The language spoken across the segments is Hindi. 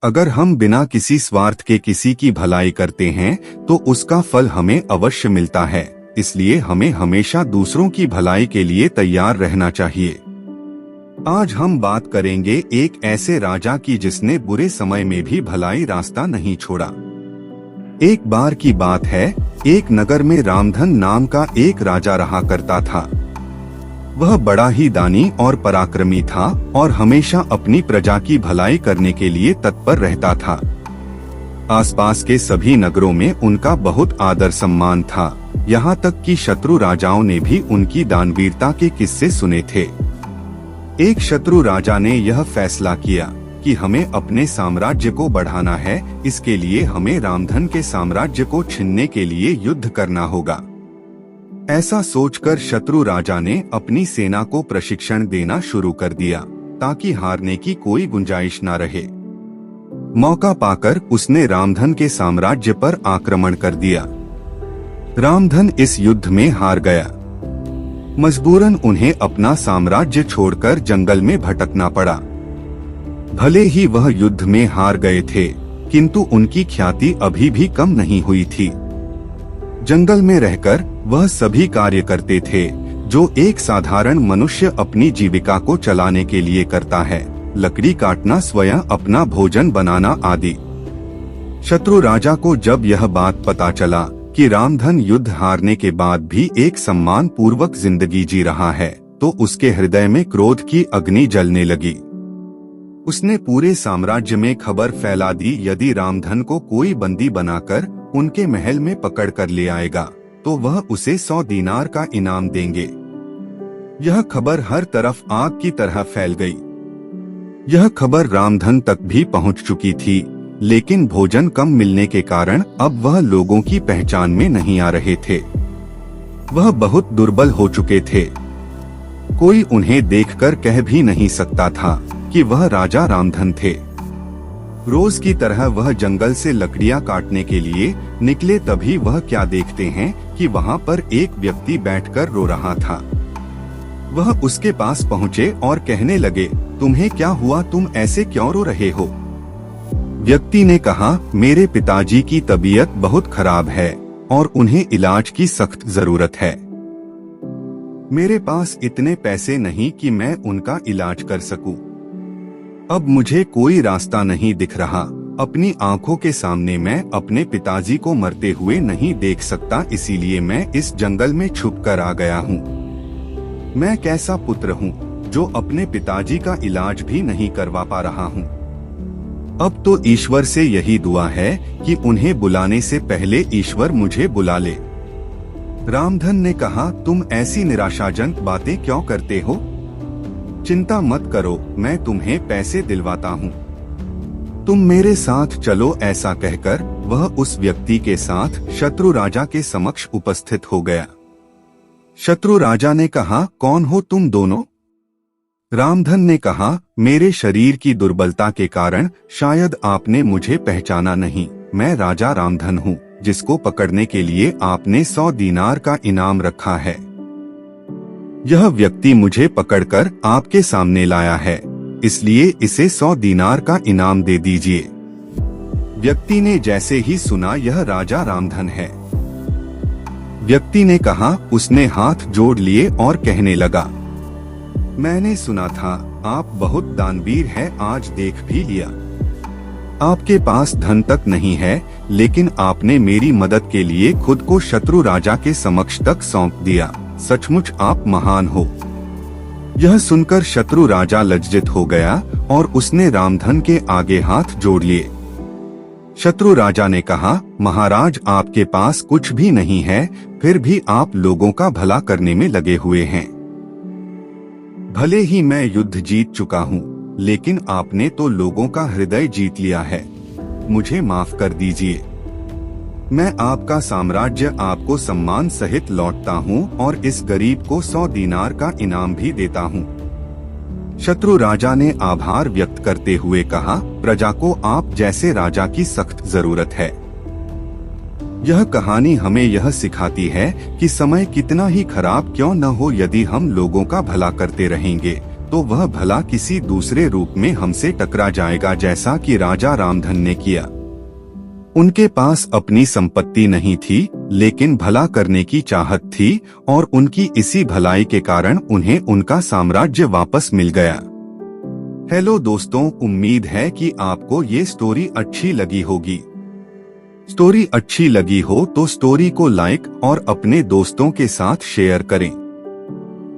अगर हम बिना किसी स्वार्थ के किसी की भलाई करते हैं तो उसका फल हमें अवश्य मिलता है। इसलिए हमें हमेशा दूसरों की भलाई के लिए तैयार रहना चाहिए। आज हम बात करेंगे एक ऐसे राजा की जिसने बुरे समय में भी भलाई रास्ता नहीं छोड़ा। एक बार की बात है, एक नगर में रामधन नाम का एक राजा रहा करता था। वह बड़ा ही दानी और पराक्रमी था और हमेशा अपनी प्रजा की भलाई करने के लिए तत्पर रहता था। आसपास के सभी नगरों में उनका बहुत आदर सम्मान था, यहाँ तक कि शत्रु राजाओं ने भी उनकी दानवीरता के किस्से सुने थे। एक शत्रु राजा ने यह फैसला किया कि हमें अपने साम्राज्य को बढ़ाना है, इसके लिए हमें रामधन के साम्राज्य को छीनने के लिए युद्ध करना होगा। ऐसा सोचकर शत्रु राजा ने अपनी सेना को प्रशिक्षण देना शुरू कर दिया ताकि हारने की कोई गुंजाइश न रहे। मौका पाकर उसने रामधन के साम्राज्य पर आक्रमण कर दिया। रामधन इस युद्ध में हार गया। मजबूरन उन्हें अपना साम्राज्य छोड़कर जंगल में भटकना पड़ा। भले ही वह युद्ध में हार गए थे, किंतु उनकी ख्याति अभी भी कम नहीं हुई थी। जंगल में रहकर वह सभी कार्य करते थे जो एक साधारण मनुष्य अपनी जीविका को चलाने के लिए करता है, लकड़ी काटना, स्वयं अपना भोजन बनाना आदि। शत्रु राजा को जब यह बात पता चला कि रामधन युद्ध हारने के बाद भी एक सम्मान पूर्वक जिंदगी जी रहा है, तो उसके हृदय में क्रोध की अग्नि जलने लगी। उसने पूरे साम्राज्य में खबर फैला दी, यदि रामधन को कोई बंदी बनाकर उनके महल में पकड़ कर ले आएगा तो वह उसे 100 दीनार का इनाम देंगे। यह खबर हर तरफ आग की तरह फैल गई। यह खबर रामधन तक भी पहुंच चुकी थी, लेकिन भोजन कम मिलने के कारण अब वह लोगों की पहचान में नहीं आ रहे थे। वह बहुत दुर्बल हो चुके थे। कोई उन्हें देखकर कह भी नहीं सकता था कि वह राजा रामधन थे। रोज की तरह वह जंगल से लकड़ियां काटने के लिए निकले, तभी वह क्या देखते हैं कि वहां पर एक व्यक्ति बैठकर रो रहा था। वह उसके पास पहुंचे और कहने लगे, तुम्हें क्या हुआ, तुम ऐसे क्यों रो रहे हो? व्यक्ति ने कहा, मेरे पिताजी की तबीयत बहुत खराब है और उन्हें इलाज की सख्त जरूरत है। मेरे पास इतने पैसे नहीं कि मैं उनका इलाज कर सकूं। अब मुझे कोई रास्ता नहीं दिख रहा। अपनी आंखों के सामने मैं अपने पिताजी को मरते हुए नहीं देख सकता, इसीलिए मैं इस जंगल में छुप कर आ गया हूँ। मैं कैसा पुत्र हूँ जो अपने पिताजी का इलाज भी नहीं करवा पा रहा हूँ। अब तो ईश्वर से यही दुआ है कि उन्हें बुलाने से पहले ईश्वर मुझे बुला ले। रामधन ने कहा, तुम ऐसी निराशाजनक बातें क्यों करते हो? चिंता मत करो, मैं तुम्हें पैसे दिलवाता हूँ, तुम मेरे साथ चलो। ऐसा कहकर वह उस व्यक्ति के साथ शत्रु राजा के समक्ष उपस्थित हो गया। शत्रु राजा ने कहा, कौन हो तुम दोनों? रामधन ने कहा, मेरे शरीर की दुर्बलता के कारण शायद आपने मुझे पहचाना नहीं। मैं राजा रामधन हूँ, जिसको पकड़ने के लिए आपने 100 दीनार का इनाम रखा है। यह व्यक्ति मुझे पकड़कर आपके सामने लाया है, इसलिए इसे 100 दीनार का इनाम दे दीजिए। व्यक्ति ने जैसे ही सुना यह राजा रामधन है, व्यक्ति ने कहा, उसने हाथ जोड़ लिए और कहने लगा, मैंने सुना था आप बहुत दानवीर हैं, आज देख भी लिया। आपके पास धन तक नहीं है, लेकिन आपने मेरी मदद के लिए खुद को शत्रु राजा के समक्ष तक सौंप दिया। सचमुच आप महान हो। यह सुनकर शत्रु राजा लज्जित हो गया और उसने रामधन के आगे हाथ जोड़ लिए। शत्रु राजा ने कहा, महाराज, आपके पास कुछ भी नहीं है, फिर भी आप लोगों का भला करने में लगे हुए हैं। भले ही मैं युद्ध जीत चुका हूँ, लेकिन आपने तो लोगों का हृदय जीत लिया है। मुझे माफ कर दीजिए। मैं आपका साम्राज्य आपको सम्मान सहित लौटता हूँ और इस गरीब को 100 दीनार का इनाम भी देता हूँ। शत्रु राजा ने आभार व्यक्त करते हुए कहा, प्रजा को आप जैसे राजा की सख्त जरूरत है। यह कहानी हमें यह सिखाती है कि समय कितना ही खराब क्यों न हो, यदि हम लोगों का भला करते रहेंगे तो वह भला किसी दूसरे रूप में हमसे टकरा जाएगा, जैसा कि राजा रामधन ने किया। उनके पास अपनी संपत्ति नहीं थी, लेकिन भला करने की चाहत थी और उनकी इसी भलाई के कारण उन्हें उनका साम्राज्य वापस मिल गया। हेलो दोस्तों, उम्मीद है कि आपको ये स्टोरी अच्छी लगी होगी। स्टोरी अच्छी लगी हो तो स्टोरी को लाइक और अपने दोस्तों के साथ शेयर करें।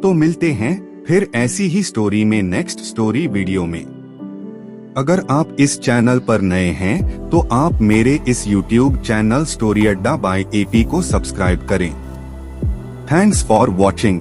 तो मिलते हैं फिर ऐसी ही स्टोरी में नेक्स्ट स्टोरी वीडियो में। अगर आप इस चैनल पर नए हैं तो आप मेरे इस YouTube चैनल स्टोरी अड्डा बाय AP को सब्सक्राइब करें। Thanks for watching.